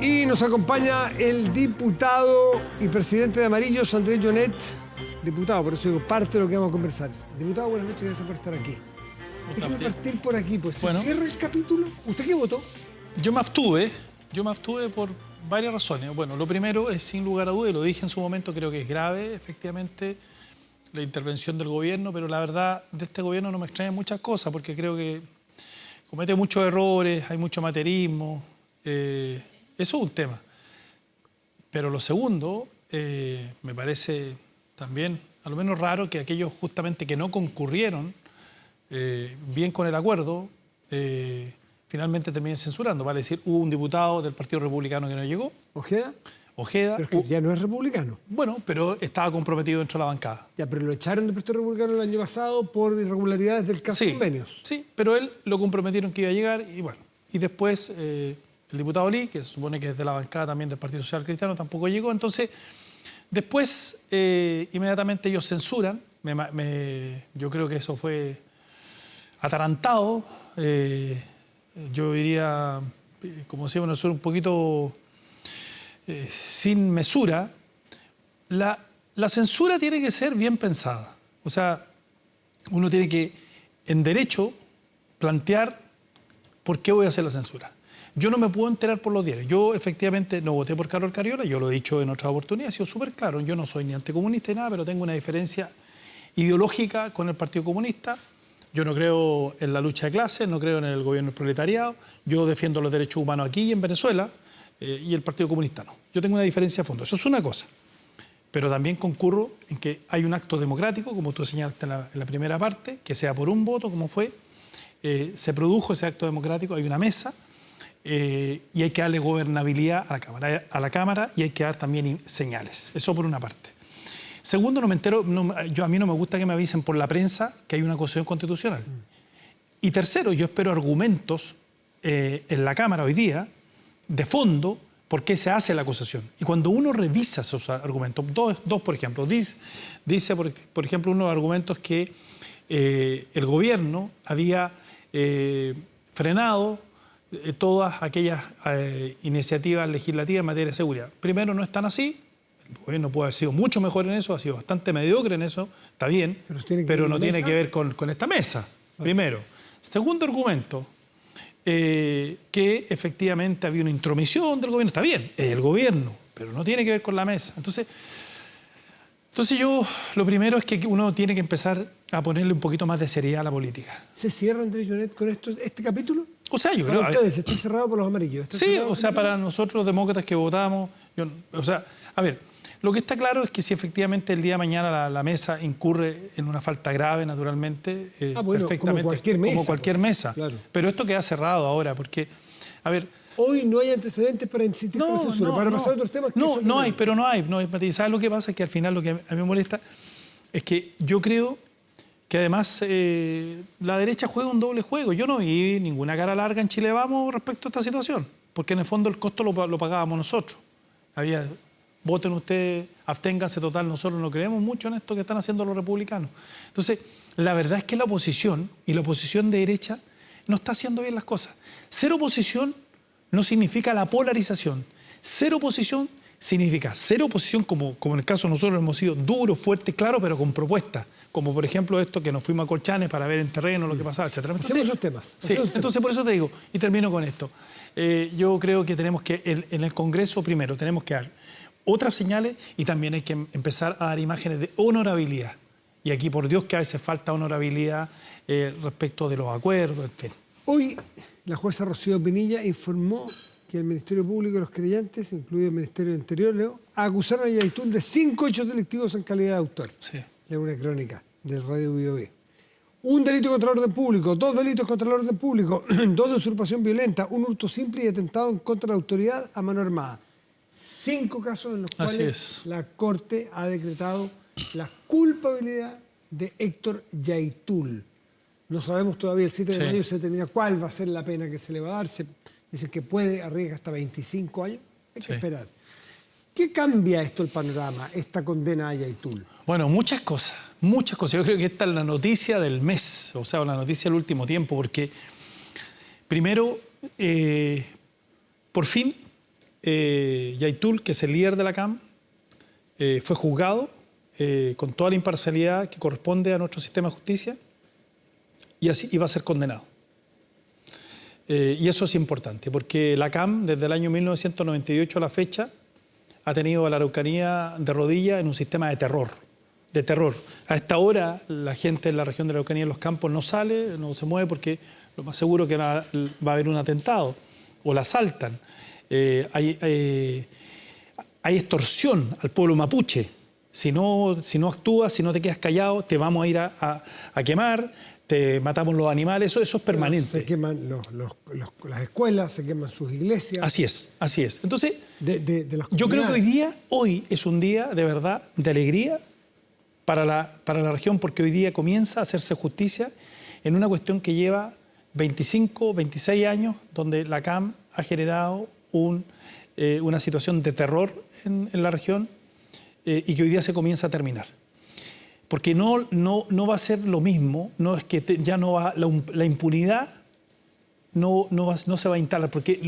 Y nos acompaña el diputado y presidente de Amarillos, Andrés Jonet. Diputado, por eso digo, parte de lo que vamos a conversar. Diputado, buenas noches, gracias por estar aquí. Déjeme partir por aquí, pues. ¿Se cierra el capítulo? ¿Usted qué votó? Yo me abstuve por varias razones. Bueno, lo primero es, sin lugar a dudas, y lo dije en su momento, creo que es grave, efectivamente, la intervención del gobierno, pero la verdad, de este gobierno no me extrañan muchas cosas, porque creo que comete muchos errores, hay mucho materialismo. Eso es un tema. Pero lo segundo, me parece también, a lo menos raro, que aquellos justamente que no concurrieron bien con el acuerdo, finalmente terminen censurando. Vale decir, hubo un diputado del Partido Republicano que no llegó. ¿Ojeda? Ojeda. Pero es que ya no es republicano. Bueno, pero estaba comprometido dentro de la bancada. Ya, pero lo echaron del Partido Republicano el año pasado por irregularidades del caso Convenios. Sí, pero él lo comprometieron que iba a llegar y bueno. Y después el diputado Lee, que se supone que es de la bancada también del Partido Social Cristiano, tampoco llegó. Entonces, después inmediatamente ellos censuran. Yo creo que eso fue atarantado. Yo diría, como decíamos nosotros, un poquito sin mesura. La censura tiene que ser bien pensada. O sea, uno tiene que, en derecho, plantear por qué voy a hacer la censura. Yo no me puedo enterar por los diarios. Yo, efectivamente, no voté por Carol Cariola, yo lo he dicho en otras oportunidades, he sido súper claro. Yo no soy ni anticomunista ni nada, pero tengo una diferencia ideológica con el Partido Comunista. Yo no creo en la lucha de clases, no creo en el gobierno del proletariado. Yo defiendo los derechos humanos aquí y en Venezuela, y el Partido Comunista no. Yo tengo una diferencia de fondo, eso es una cosa. Pero también concurro en que hay un acto democrático, como tú señalaste en la primera parte, que sea por un voto, como fue. Se produjo ese acto democrático, hay una mesa, y hay que darle gobernabilidad a la Cámara y hay que dar también señales. Eso por una parte. Segundo, no me entero, a mí no me gusta que me avisen por la prensa que hay una acusación constitucional. Y tercero, yo espero argumentos en la Cámara hoy día, de fondo, por qué se hace la acusación. Y cuando uno revisa esos argumentos, dos por ejemplo, dice por ejemplo, uno de los argumentos que el gobierno había frenado todas aquellas iniciativas legislativas en materia de seguridad. Primero, no están así. El gobierno puede haber sido mucho mejor en eso, ha sido bastante mediocre en eso, está bien, pero no tiene que ver con esta mesa, primero. Segundo argumento, que efectivamente había una intromisión del gobierno, está bien, es el gobierno, pero no tiene que ver con la mesa. Entonces yo, lo primero es que uno tiene que empezar a ponerle un poquito más de seriedad a la política. ¿Se cierra, Andrés Jonet, con este capítulo? O sea, yo para creo... ustedes, está cerrado por los amarillos. Sí, o sea, para nosotros los demócratas que votamos... a ver, lo que está claro es que si efectivamente el día de mañana la mesa incurre en una falta grave, naturalmente, bueno, perfectamente, como cualquier mesa. Claro. Pero esto queda cerrado ahora, porque, a ver... Hoy no hay antecedentes para insistir con la censura. Para pasar a otros temas... No hay. ¿Sabes lo que pasa? Es que al final lo que a mí me molesta es que yo creo que además la derecha juega un doble juego. Yo no vi ninguna cara larga en Chile Vamos respecto a esta situación, porque en el fondo el costo lo pagábamos nosotros. Voten ustedes, absténganse, total, nosotros no creemos mucho en esto que están haciendo los republicanos. Entonces, la verdad es que la oposición, y la oposición de derecha, no está haciendo bien las cosas. Ser oposición no significa la polarización. Ser oposición significa ser oposición, como en el caso de nosotros hemos sido duros, fuertes, claros, pero con propuestas. Como por ejemplo esto que nos fuimos a Colchanes para ver en terreno lo que pasaba, etc. Hacemos esos temas. Sí, entonces por eso te digo, y termino con esto. Yo creo que tenemos que, en el Congreso primero, tenemos que dar otras señales y también hay que empezar a dar imágenes de honorabilidad. Y aquí, por Dios, que a veces falta honorabilidad respecto de los acuerdos, en fin. Hoy la jueza Rocío Pinilla informó que el Ministerio Público y los creyentes, incluido el Ministerio del Interior, Leo, acusaron a Yaitul de 5 hechos delictivos en calidad de autor. Sí. Es una crónica de Radio Biobío. Un delito contra el orden público, 2 delitos contra el orden público, 2 de usurpación violenta, un hurto simple y atentado en contra de la autoridad a mano armada. 5 casos en los cuales la Corte ha decretado la culpabilidad de Héctor Yaitul. No sabemos todavía, el 7 de mayo se determina cuál va a ser la pena que se le va a dar. Se dice que puede arriesgar hasta 25 años. Hay que esperar. ¿Qué cambia esto el panorama, esta condena a Yaitul? Bueno, muchas cosas, muchas cosas. Yo creo que esta es la noticia del mes, o sea, la noticia del último tiempo, porque primero, por fin, Yaitul, que es el líder de la CAM, fue juzgado con toda la imparcialidad que corresponde a nuestro sistema de justicia y así iba a ser condenado. Y eso es importante, porque la CAM, desde el año 1998 a la fecha, ha tenido a la Araucanía de rodillas en un sistema de terror. A esta hora, la gente en la región de la Araucanía, en los campos, no sale, no se mueve, porque lo más seguro que va a haber un atentado, o la asaltan. Hay extorsión al pueblo mapuche. Si no actúas, si no te quedas callado, te vamos a ir a quemar, te matamos los animales, eso es permanente. Se queman las escuelas, se queman sus iglesias. Así es. Entonces, las yo creo que hoy es un día de verdad, de alegría para la región, porque hoy día comienza a hacerse justicia en una cuestión que lleva 25, 26 años, donde la CAM ha generado una situación de terror en la región y que hoy día se comienza a terminar. Porque no va a ser lo mismo, no es que ya no va, la impunidad no se va a instalar, porque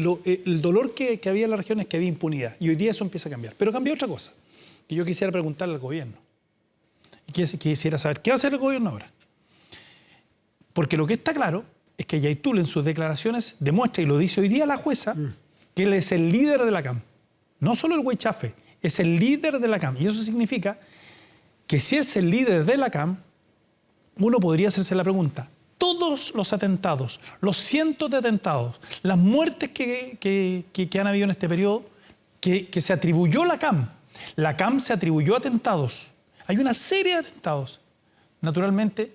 el dolor que había en la región es que había impunidad, y hoy día eso empieza a cambiar. Pero cambia otra cosa, que yo quisiera preguntarle al gobierno, y quisiera saber, ¿qué va a hacer el gobierno ahora? Porque lo que está claro es que Yaitul en sus declaraciones demuestra, y lo dice hoy día la jueza, que él es el líder de la CAM. No solo el Huaychafe, es el líder de la CAM. Y eso significa que si es el líder de la CAM, uno podría hacerse la pregunta, todos los atentados, los cientos de atentados, las muertes que han habido en este periodo, que se atribuyó la CAM se atribuyó atentados, hay una serie de atentados. Naturalmente,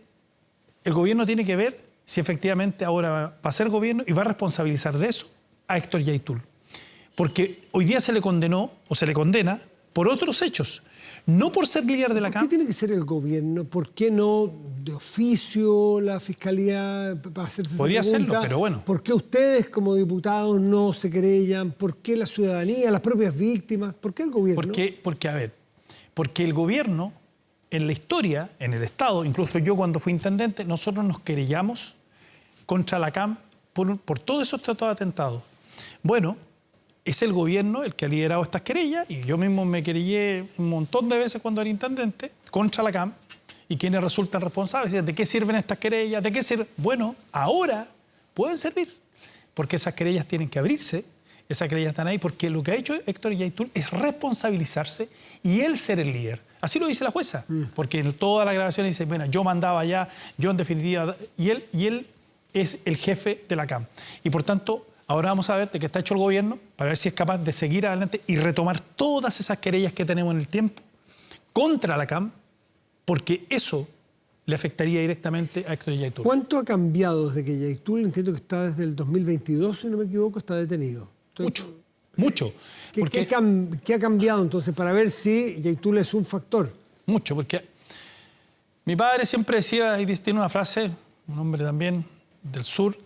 el gobierno tiene que ver si efectivamente ahora va a ser gobierno y va a responsabilizar de eso a Héctor Yaitul. Porque hoy día se le condenó o se le condena por otros hechos, no por ser líder de la CAM. ¿Por qué tiene que ser el gobierno? ¿Por qué no de oficio la fiscalía para hacerse esa Podría pregunta? hacerlo, pero bueno. ¿Por qué ustedes como diputados no se querellan? ¿Por qué la ciudadanía, las propias víctimas? ¿Por qué el gobierno? Porque el gobierno, en la historia, en el Estado, incluso yo cuando fui intendente, nosotros nos querellamos contra la CAM por todos esos tratados de atentados. Bueno, es el gobierno el que ha liderado estas querellas, y yo mismo me querellé un montón de veces cuando era intendente contra la CAM, y quienes resultan responsables. ¿De qué sirven estas querellas? ¿De qué sirven? Bueno, ahora pueden servir, porque esas querellas tienen que abrirse, esas querellas están ahí, porque lo que ha hecho Héctor Yaitul es responsabilizarse y él ser el líder. Así lo dice la jueza, porque en toda la grabación dice, bueno, yo mandaba allá, yo en definitiva, y él es el jefe de la CAM. Y por tanto, ahora vamos a ver de qué está hecho el gobierno para ver si es capaz de seguir adelante y retomar todas esas querellas que tenemos en el tiempo contra la CAM, porque eso le afectaría directamente a Héctor Yaitul. ¿Cuánto ha cambiado desde que Yaitul, entiendo que está desde el 2022, si no me equivoco, está detenido? Mucho. ¿Qué ha cambiado entonces para ver si Yaitul es un factor? Mucho, porque mi padre siempre decía, y tiene una frase, un hombre también del sur,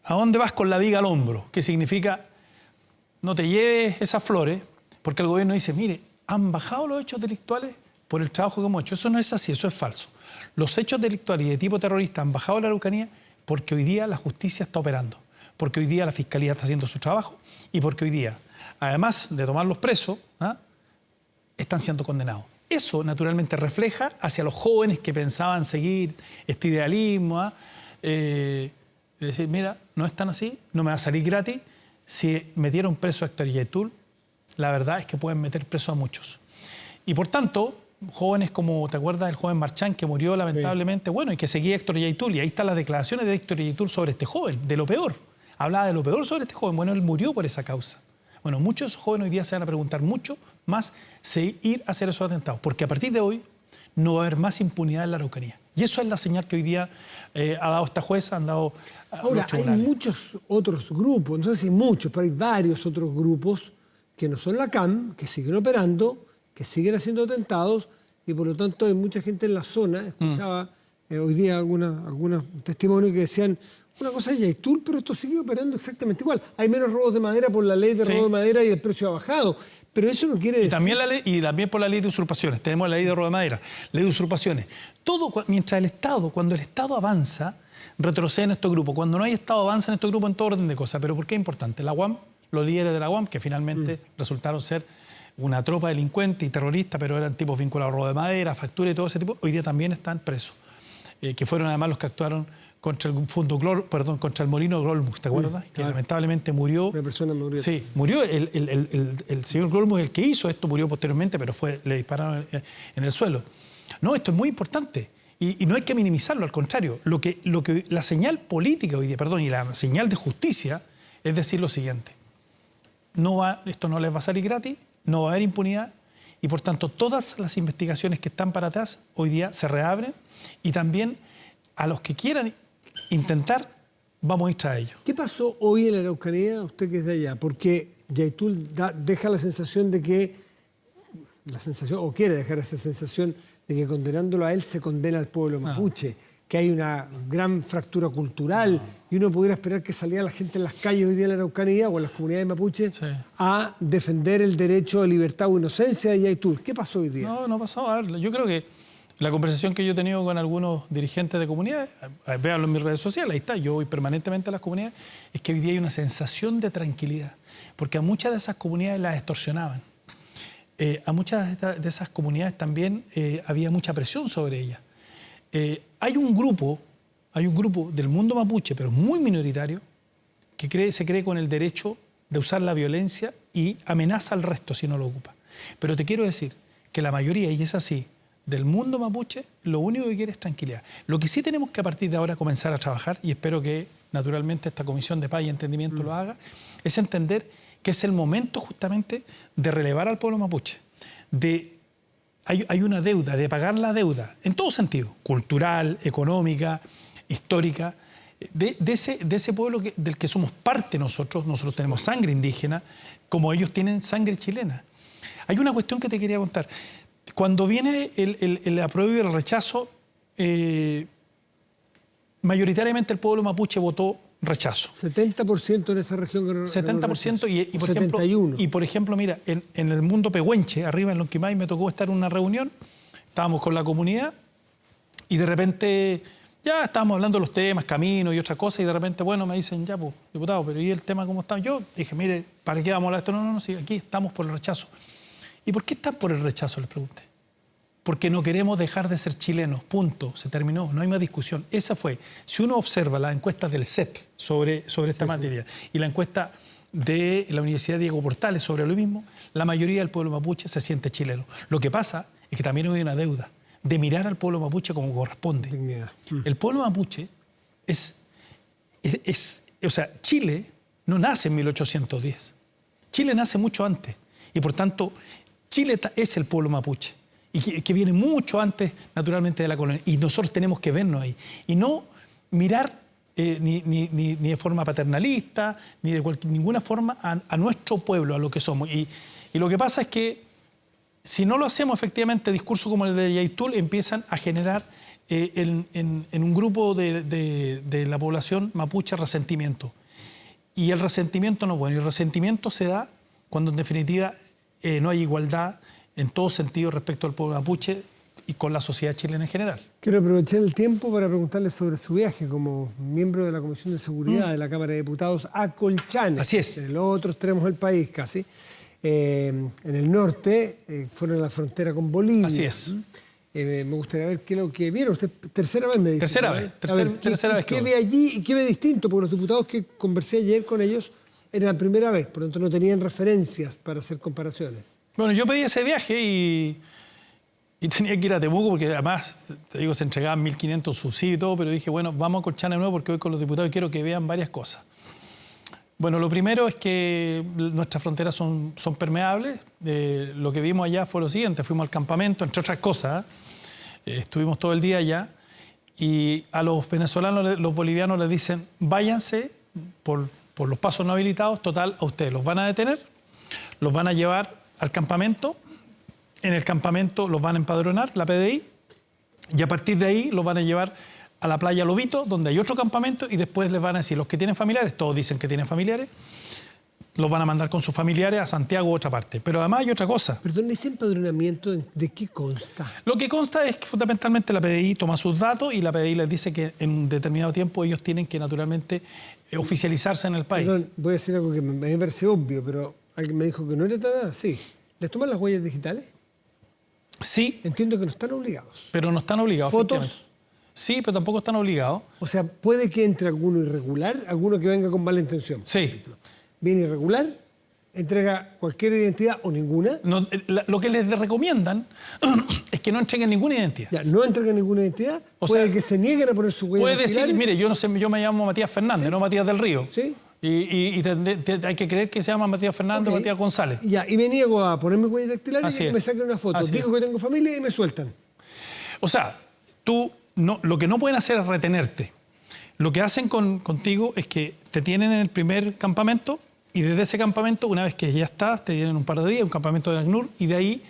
¿a dónde vas con la viga al hombro? Que significa, no te lleves esas flores, porque el gobierno dice, mire, han bajado los hechos delictuales por el trabajo que hemos hecho. Eso no es así, eso es falso. Los hechos delictuales y de tipo terrorista han bajado en la Araucanía porque hoy día la justicia está operando, porque hoy día la fiscalía está haciendo su trabajo y porque hoy día, además de tomarlos presos, están siendo condenados. Eso naturalmente refleja hacia los jóvenes que pensaban seguir este idealismo, de decir, mira, no es tan así, no me va a salir gratis. Si metieron preso a Héctor Yaitul, la verdad es que pueden meter preso a muchos. Y por tanto, jóvenes como, ¿te acuerdas del joven Marchán que murió lamentablemente? Sí. Bueno, y que seguía Héctor Yaitul, y ahí están las declaraciones de Héctor Yaitul sobre este joven, de lo peor. Hablaba de lo peor sobre este joven. Bueno, él murió por esa causa. Bueno, muchos jóvenes hoy día se van a preguntar mucho más si ir a hacer esos atentados, porque a partir de hoy no va a haber más impunidad en la Araucanía. Y eso es la señal que hoy día ha dado esta jueza, han dado ahora, hay muchos otros grupos, no sé si muchos, pero hay varios otros grupos que no son la CAM, que siguen operando, que siguen haciendo atentados, y por lo tanto hay mucha gente en la zona. Escuchaba hoy día algunos testimonios que decían, una cosa es Yaitul, pero esto sigue operando exactamente igual. Hay menos robos de madera por la ley de robo de madera y el precio ha bajado. Pero eso no quiere decir... También por la ley de usurpaciones. Tenemos la ley de robo de madera, ley de usurpaciones. Todo, mientras cuando el Estado avanza, retrocede en estos grupos. Cuando no hay Estado, avanza en estos grupos en todo orden de cosas. ¿Pero por qué es importante? La UAM los líderes de la UAM, que finalmente resultaron ser una tropa delincuente y terrorista, pero eran tipos vinculados a robo de madera, factura y todo ese tipo, hoy día también están presos, que fueron además los que actuaron contra contra el molino Grolmus, ¿te acuerdas? Que lamentablemente murió. Una persona murió. Sí, murió el señor Grolmus, el que hizo esto, murió posteriormente, pero le dispararon en el suelo. No, esto es muy importante y no hay que minimizarlo, al contrario. La señal política hoy día, y la señal de justicia es decir lo siguiente: esto no les va a salir gratis, no va a haber impunidad y por tanto todas las investigaciones que están para atrás hoy día se reabren y también a los que quieran intentar, vamos a ir tras ellos. ¿Qué pasó hoy en la Araucanía, usted que es de allá? Porque Yaitul deja la sensación de que, o quiere dejar esa sensación de que condenándolo a él se condena al pueblo mapuche, que hay una gran fractura cultural y uno pudiera esperar que saliera la gente en las calles hoy día en la Araucanía o en las comunidades mapuches a defender el derecho de libertad o inocencia de Yaitul. ¿Qué pasó hoy día? No pasó. A ver, yo creo que la conversación que yo he tenido con algunos dirigentes de comunidades, véanlo en mis redes sociales, ahí está, yo voy permanentemente a las comunidades, es que hoy día hay una sensación de tranquilidad, porque a muchas de esas comunidades las extorsionaban. A muchas de esas comunidades también había mucha presión sobre ellas. Hay un grupo del mundo mapuche, pero muy minoritario, que se cree con el derecho de usar la violencia y amenaza al resto si no lo ocupa. Pero te quiero decir que la mayoría, y es así, del mundo mapuche, lo único que quiere es tranquilidad. Lo que sí tenemos que a partir de ahora comenzar a trabajar, y espero que naturalmente esta Comisión de Paz y Entendimiento lo haga, es entender que es el momento justamente de relevar al pueblo mapuche. Hay una deuda, de pagar la deuda, en todo sentido, cultural, económica, histórica, de ese pueblo del que somos parte nosotros tenemos sangre indígena, como ellos tienen sangre chilena. Hay una cuestión que te quería contar. Cuando viene el apruebo y el rechazo, mayoritariamente el pueblo mapuche votó rechazo. 70% en esa región. 70% y por 71. Por ejemplo, mira, en el mundo pehuenche, arriba en Lonquimay, me tocó estar en una reunión, estábamos con la comunidad y de repente ya estábamos hablando de los temas, caminos y otras cosas y de repente, bueno, me dicen, ya, pues, diputado, pero ¿y el tema cómo está? Yo dije, mire, ¿para qué vamos a hablar de esto? No, sí, aquí estamos por el rechazo. ¿Y por qué están por el rechazo? Les pregunté. Porque no queremos dejar de ser chilenos, punto, se terminó, no hay más discusión. Esa fue, si uno observa las encuestas del CEP sobre esta materia y la encuesta de la Universidad Diego Portales sobre lo mismo, la mayoría del pueblo mapuche se siente chileno. Lo que pasa es que también hay una deuda de mirar al pueblo mapuche como corresponde. Dignidad. El pueblo mapuche o sea, Chile no nace en 1810. Chile nace mucho antes y por tanto Chile es el pueblo mapuche y que viene mucho antes naturalmente de la colonia y nosotros tenemos que vernos ahí y no mirar ni de forma paternalista ni de ninguna forma a nuestro pueblo, a lo que somos y lo que pasa es que si no lo hacemos efectivamente, discursos como el de Yaitul empiezan a generar en un grupo de la población mapuche resentimiento. Y el resentimiento no es bueno. Y el resentimiento se da cuando en definitiva no hay igualdad en todo sentido respecto al pueblo mapuche y con la sociedad chilena en general. Quiero aprovechar el tiempo para preguntarle sobre su viaje como miembro de la Comisión de Seguridad de la Cámara de Diputados a Colchane. Así es. En el otro extremo del país casi. En el norte, fueron a la frontera con Bolivia. Así es. Me gustaría ver qué es lo que vieron. Usted tercera vez me dice. Tercera vez. ¿Qué ve allí y qué ve distinto? Porque los diputados que conversé ayer con ellos era la primera vez, por lo tanto no tenían referencias para hacer comparaciones. Bueno, yo pedí ese viaje y tenía que ir a Temuco porque además, te digo, se entregaban 1.500 subsidios y todo, pero dije, bueno, vamos a Colchane de nuevo porque voy con los diputados y quiero que vean varias cosas. Bueno, lo primero es que nuestras fronteras son permeables. Lo que vimos allá fue lo siguiente, fuimos al campamento, entre otras cosas, estuvimos todo el día allá y a los venezolanos, los bolivianos les dicen, váyanse por los pasos no habilitados, total, a ustedes los van a detener, los van a llevar al campamento, en el campamento los van a empadronar, la PDI, y a partir de ahí los van a llevar a la playa Lobito, donde hay otro campamento, y después les van a decir, los que tienen familiares, todos dicen que tienen familiares, los van a mandar con sus familiares a Santiago u otra parte. Pero además hay otra cosa. Perdón, ¿ese empadronamiento de qué consta? Lo que consta es que fundamentalmente la PDI toma sus datos y la PDI les dice que en un determinado tiempo ellos tienen que naturalmente oficializarse en el país. Perdón, voy a decir algo que me parece obvio, pero alguien me dijo que no era tan así. ¿Les toman las huellas digitales? Sí, Entiendo que no están obligados. pero no están obligados. ¿Fotos? efectivamente. Sí, pero tampoco están obligados. O sea, puede que entre alguno irregular, alguno que venga con mala intención. Sí. Por ejemplo. Viene irregular, entrega cualquier identidad o ninguna. No, lo que les recomiendan es que no entreguen ninguna identidad. Ya, no entrega ninguna identidad. O puede sea, que se nieguen a poner su huella Puede decir, dactilares. mire, yo no sé, yo me llamo Matías Fernández, ¿Sí? no Matías del Río. ¿Sí? Y hay que creer que se llama Matías Fernández o Ok. Matías González. Ya, y me niego a ponerme huellas dactilares Así y que es. me saquen una foto. Así Digo es. que tengo familia y me sueltan. O sea, tú lo que no pueden hacer es retenerte. Lo que hacen contigo es que te tienen en el primer campamento y desde ese campamento, una vez que ya estás, te tienen un par de días, un campamento de ACNUR, y de ahí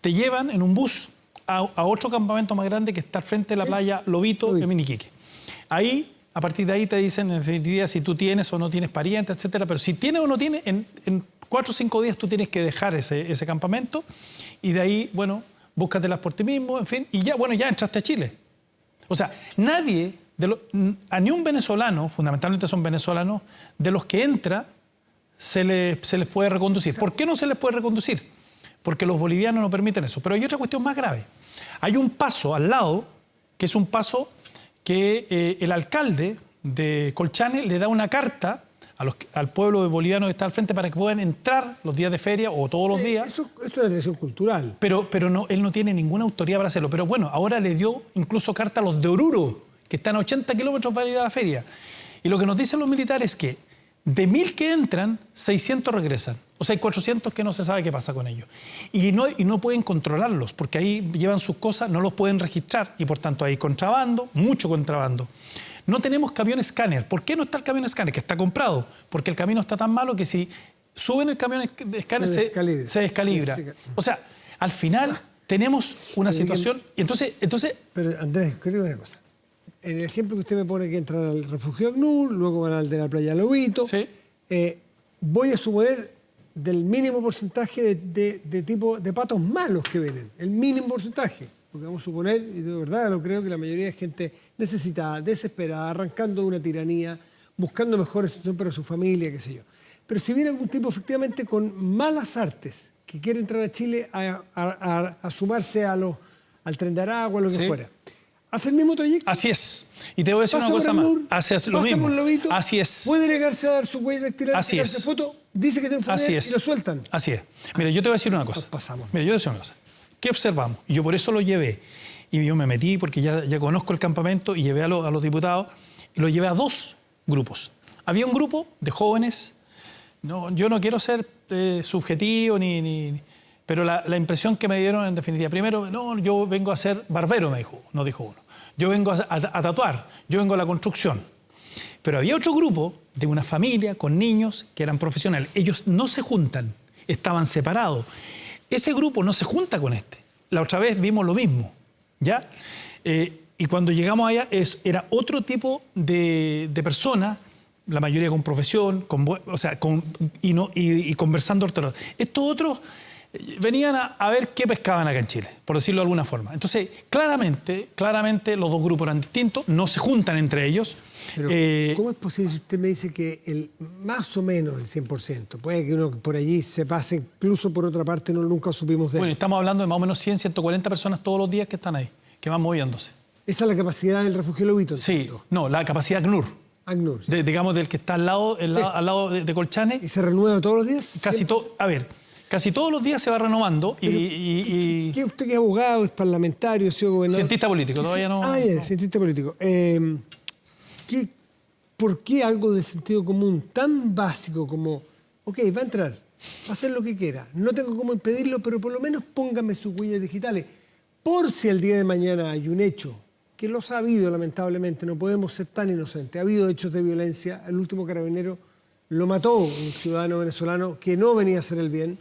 te llevan en un bus a otro campamento más grande que está al frente de la playa Lobito, en Miniquique. Ahí, a partir de ahí te dicen, en definitiva, si tú tienes o no tienes parientes, etcétera. Pero si tienes o no tienes, en 4 o 5 días tú tienes que dejar ese campamento y de ahí, bueno, búscatelas por ti mismo, en fin, y ya, bueno, ya entraste a Chile. O sea, nadie, a ni un venezolano, fundamentalmente son venezolanos, de los que entra, se les puede reconducir. ¿Por qué no se les puede reconducir? Porque los bolivianos no permiten eso. Pero hay otra cuestión más grave. Hay un paso al lado, que es un paso que el alcalde de Colchane le da una carta al pueblo boliviano que está al frente para que puedan entrar los días de feria o todos los días. Eso es una tradición cultural. Pero no, él no tiene ninguna autoridad para hacerlo. Pero bueno, ahora le dio incluso carta a los de Oruro, que están a 80 kilómetros para ir a la feria. Y lo que nos dicen los militares es que de 1000 que entran, 600 regresan. O sea, hay 400 que no se sabe qué pasa con ellos. Y no pueden controlarlos, porque ahí llevan sus cosas, no los pueden registrar. Y por tanto hay contrabando, mucho contrabando. No tenemos camión escáner. ¿Por qué no está el camión escáner? Que está comprado. Porque el camino está tan malo que si suben el camión escáner se descalibra. O sea, al final tenemos una situación... Y entonces... Pero Andrés, quiero una cosa. En el ejemplo que usted me pone que entran al refugio ACNUR, luego van al de la playa Lobito, Sí. Voy a suponer del mínimo porcentaje de tipo de patos malos que vienen. El mínimo porcentaje. Porque vamos a suponer, y de verdad lo creo, que la mayoría de gente necesitada, desesperada, arrancando de una tiranía, buscando mejores situaciones para su familia, qué sé yo. Pero si viene algún tipo efectivamente con malas artes, que quiere entrar a Chile a sumarse al Tren de Aragua, lo que Sí. fuera, ¿hace el mismo trayecto? Así es. Y te voy a decir una Pasa cosa por más. ACNUR, Haces lo pasa mismo. por Lobito, Así es. puede negarse a dar su huella dactilar, Así sacarse es. foto, dice que tiene Así familia es. y lo sueltan. Así es. Mira, yo te voy a decir una cosa. Nos pasamos. Mira, yo te voy a decir una cosa. ¿Qué observamos? Y yo por eso lo llevé. Y yo me metí porque ya conozco el campamento y llevé a los diputados y lo llevé a 2 grupos. Había un grupo de jóvenes. No, yo no quiero ser subjetivo pero la impresión que me dieron en definitiva, primero, no, yo vengo a ser barbero, nos dijo uno. Yo vengo a tatuar, yo vengo a la construcción. Pero había otro grupo de una familia con niños que eran profesionales. Ellos no se juntan, estaban separados. Ese grupo no se junta con este. La otra vez vimos lo mismo, ¿ya? Y cuando llegamos allá era otro tipo de personas, la mayoría con profesión, y conversando ortodoxo. Estos otros venían a ver qué pescaban acá en Chile, por decirlo de alguna forma. Entonces, claramente los 2 grupos eran distintos, no se juntan entre ellos. Pero, ¿cómo es posible si usted me dice que más o menos el 100%? Puede que uno por allí se pase, incluso por otra parte nunca supimos de él. Bueno, estamos hablando de más o menos 100, 140 personas todos los días que están ahí, que van moviéndose. Esa es la capacidad del refugio Lobito. Sí, entiendo. no, la capacidad ACNUR, ACNUR. digamos del que está al lado de Colchane. ¿Y se renueva todos los días? Casi todos los días se va renovando y ¿Qué usted que es abogado, es parlamentario, ha sido gobernador? cientista político, todavía no... Cientista político. ¿Por qué algo de sentido común tan básico como, ok, va a entrar, va a hacer lo que quiera, no tengo cómo impedirlo, pero por lo menos póngame sus huellas digitales, por si el día de mañana hay un hecho, que los ha habido lamentablemente, no podemos ser tan inocentes, ha habido hechos de violencia, el último carabinero lo mató un ciudadano venezolano que no venía a hacer el bien.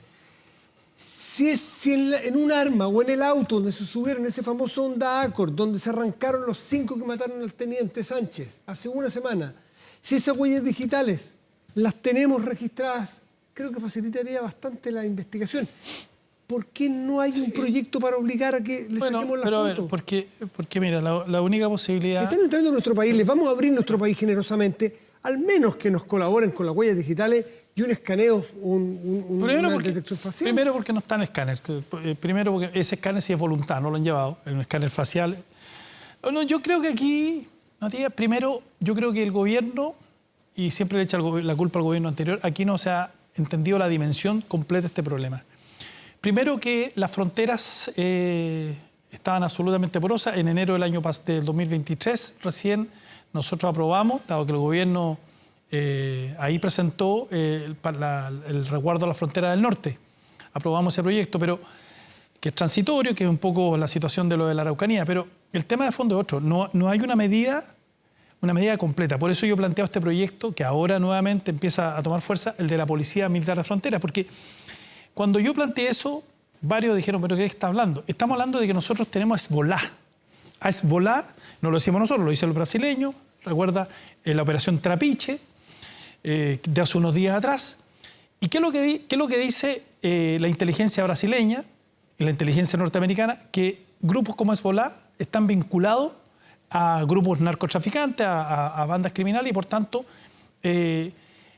Si en un arma o en el auto donde se subieron ese famoso Honda Accord, donde se arrancaron los 5 que mataron al teniente Sánchez hace una semana, si esas huellas digitales las tenemos registradas creo que facilitaría bastante la investigación. ¿Por qué no hay un proyecto para obligar a que le saquemos la pero foto? a ver, porque mira, la única Si posibilidad... están entrando a nuestro país, les vamos a abrir nuestro país generosamente, al menos que nos colaboren con las huellas digitales y un escaneo, una detección facial. Primero porque no está en escáner. Primero porque ese escáner sí es voluntad, no lo han llevado. Es un escáner facial. No, yo creo que aquí, Matías, primero, yo creo que el gobierno, y siempre le echa la culpa al gobierno anterior, aquí no se ha entendido la dimensión completa de este problema. Primero que las fronteras estaban absolutamente porosas. En enero del 2023 recién nosotros aprobamos, dado que el gobierno ahí presentó el resguardo a la frontera del norte. Aprobamos ese proyecto, pero que es transitorio, que es un poco la situación de lo de la Araucanía. Pero el tema de fondo es otro. No hay una medida completa. Por eso yo planteo este proyecto que ahora nuevamente empieza a tomar fuerza, el de la Policía Militar de Frontera, porque cuando yo planteé eso, varios dijeron, ¿pero qué está hablando? Estamos hablando de que nosotros tenemos a Hezbolá. A Hezbolá, no lo decimos nosotros, lo dicen los brasileños. Recuerda la operación Trapiche, de hace unos días atrás. ¿Y qué es lo que dice la inteligencia brasileña y la inteligencia norteamericana? Que grupos como Hezbolá están vinculados a grupos narcotraficantes, a bandas criminales y, por tanto,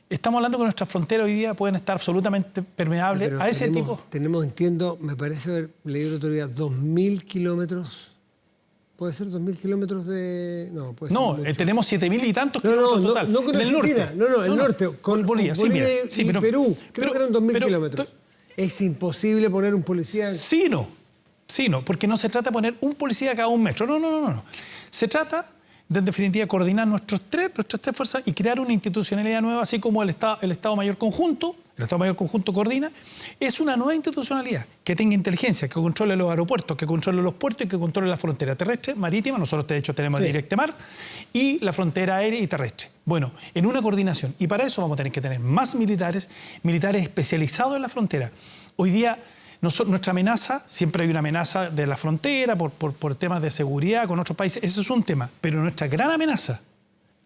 estamos hablando que nuestras fronteras hoy día pueden estar absolutamente permeables a ese tipo. Entiendo, me parece haber leído la autoridad, 2.000 kilómetros. ¿Puede ser 2.000 kilómetros de...? No, puede ser mucho. Tenemos 7.000 y tantos kilómetros total. No con en el Argentina, norte. el norte. Con Bolivia y Perú. Creo que eran 2.000 kilómetros. ¿Es imposible poner un policía...? Sí, no, porque no se trata de poner un policía a cada 1 metro. No. Se trata de, en definitiva, coordinar nuestras tres fuerzas y crear una institucionalidad nueva, así como el Estado Mayor Conjunto. El Estado Mayor Conjunto coordina. Es una nueva institucionalidad que tenga inteligencia, que controle los aeropuertos, que controle los puertos y que controle la frontera terrestre, marítima. Nosotros, de hecho, tenemos Directemar, y la frontera aérea y terrestre. Bueno, en una coordinación. Y para eso vamos a tener que tener más militares especializados en la frontera. Hoy día, nuestra amenaza, siempre hay una amenaza de la frontera por temas de seguridad con otros países. Ese es un tema. Pero nuestra gran amenaza,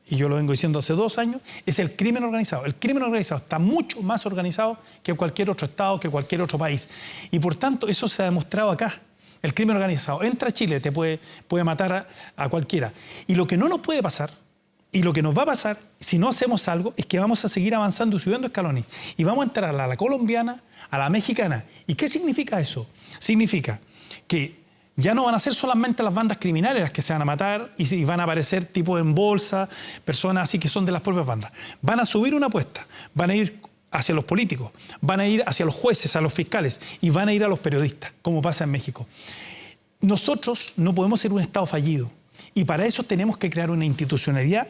y yo lo vengo diciendo hace 2 años, es el crimen organizado. El crimen organizado está mucho más organizado que cualquier otro Estado, que cualquier otro país. Y por tanto, eso se ha demostrado acá. El crimen organizado entra a Chile, te puede matar a cualquiera. Y lo que no nos puede pasar, y lo que nos va a pasar, si no hacemos algo, es que vamos a seguir avanzando y subiendo escalones. Y vamos a entrar a la colombiana, a la mexicana. ¿Y qué significa eso? Significa que ya no van a ser solamente las bandas criminales las que se van a matar y van a aparecer tipo en bolsa, personas así que son de las propias bandas. Van a subir una apuesta, van a ir hacia los políticos, van a ir hacia los jueces, a los fiscales y van a ir a los periodistas, como pasa en México. Nosotros no podemos ser un Estado fallido y para eso tenemos que crear una institucionalidad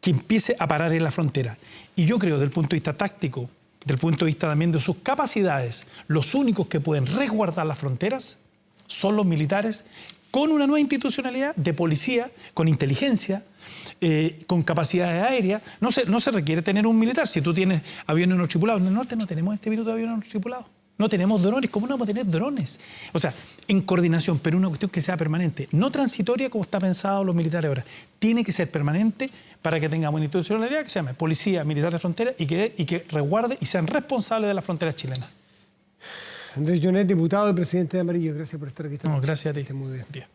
que empiece a parar en la frontera. Y yo creo, desde el punto de vista táctico, desde el punto de vista también de sus capacidades, los únicos que pueden resguardar las fronteras son los militares, con una nueva institucionalidad de policía, con inteligencia, con capacidades aéreas. No se requiere tener un militar. Si tú tienes aviones no tripulados, en el norte no tenemos este minuto de aviones no tripulados. No tenemos drones. ¿Cómo no vamos a tener drones? O sea, en coordinación, pero una cuestión que sea permanente. No transitoria como está pensado los militares ahora. Tiene que ser permanente para que tengamos una institucionalidad que se llame Policía Militar de Frontera y que resguarde y sean responsables de las fronteras chilenas. Andrés Jonet, diputado y presidente de Amarillo, gracias por estar aquí. No, gracias a ti. Esté muy bien. Día.